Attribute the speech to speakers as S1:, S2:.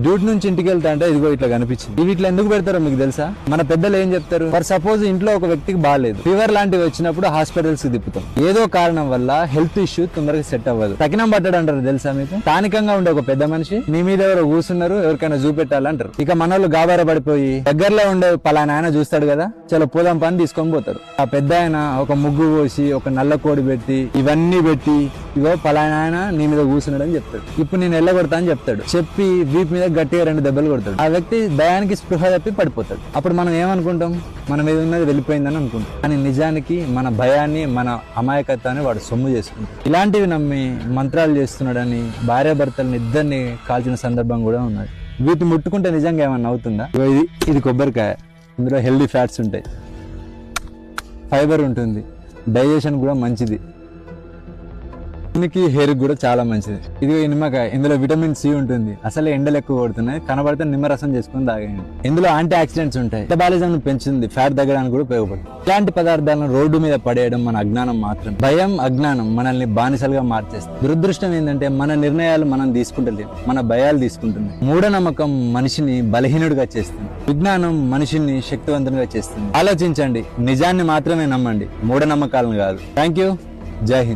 S1: Duty నుంచి ఇంటికి వెళ్తా అంటే ఇదిగో ఇట్లా కనిపించింది. ఇవి ఇట్లా ఎందుకు పెడతారో మీకు తెలుసా? మన పెద్దలు ఏం చెప్తారు, ఫర్ సపోజ్ ఇంట్లో ఒక వ్యక్తికి బాగాలేదు, ఫీవర్ లాంటివి వచ్చినప్పుడు హాస్పిటల్స్ కి తిప్పుతాం. ఏదో కారణం వల్ల హెల్త్ ఇష్యూ తొందరగా సెట్ అవ్వదు, తగినం పట్టడు అంటారు తెలుసా మీకు? స్థానికంగా ఉండే ఒక పెద్ద మనిషి మీ మీద ఎవరో కూర్చున్నారు, ఎవరికైనా చూపెట్టాలంటారు. ఇక మనోళ్ళు గాబార పడిపోయి దగ్గరలో ఉండే పలానా ఆయన చూస్తాడు కదా, చలో పోదాం పని తీసుకొని పోతారు. ఆ పెద్ద ఆయన ఒక ముగ్గు పోసి ఒక నల్ల కోడి పెట్టి ఇవన్నీ పెట్టి ఇగో పలానా ఆయన నీ మీద కూర్చున్నాడు అని చెప్తాడు. ఇప్పుడు నేను ఎల్లగొడతా అని చెప్తాడు. చెప్పి వీపు మీద గట్టిగా 2 దెబ్బలు కొడతాడు. ఆ వ్యక్తి భయానికి స్పృహ తప్పి పడిపోతాడు. అప్పుడు మనం ఏమనుకుంటాం, మన మీద ఉన్నది వెళ్ళిపోయిందని అనుకుంటాం. కానీ నిజానికి మన భయాన్ని, మన అమాయకత్వాన్ని వాడు సొమ్ము చేసుకుంటాడు. ఇలాంటివి నమ్మి మంత్రాలు చేస్తున్నాడని భార్యాభర్తలను ఇద్దరిని కాల్చిన సందర్భం కూడా ఉన్నది. వీటిని ముట్టుకుంటే నిజంగా ఏమన్నా అవుతుందా? ఇది కొబ్బరికాయ, ఇందులో హెల్దీ ఫ్యాట్స్ ఉంటాయి, ఫైబర్ ఉంటుంది, డైజెషన్ కూడా మంచిది, హెయిర్ కూడా చాలా మంచిది. ఇది నిమ్మకాయ, ఇందులో విటమిన్ సి ఉంటుంది. అసలే ఎండలు ఎక్కువ కొడుతున్నాయి, కనబడితే నిమ్మరసం చేసుకుని తాగండి. ఇందులో యాంటీ ఆక్సిడెంట్స్ ఉంటాయి, మెటబాలిజం పెంచుతుంది, ఫ్యాట్ తగ్గడానికి కూడా ఉపయోగపడుతుంది. ఇలాంటి పదార్థాలను రోడ్డు మీద పడేయడం మన అజ్ఞానం మాత్రం. భయం, అజ్ఞానం మనల్ని బానిసలుగా మార్చేస్తుంది. దురదృష్టం ఏంటంటే మన నిర్ణయాలు మనం తీసుకుంటలేము, మన భయాలు తీసుకుంటున్నాయి. మూఢనమ్మకం మనిషిని బలహీనుడిగా చేస్తుంది, విజ్ఞానం మనిషిని శక్తివంతునిగా చేస్తుంది. ఆలోచించండి, నిజాన్ని మాత్రమే నమ్మండి, మూఢనమ్మకాలను కాదు. Thank you. జై హింద్.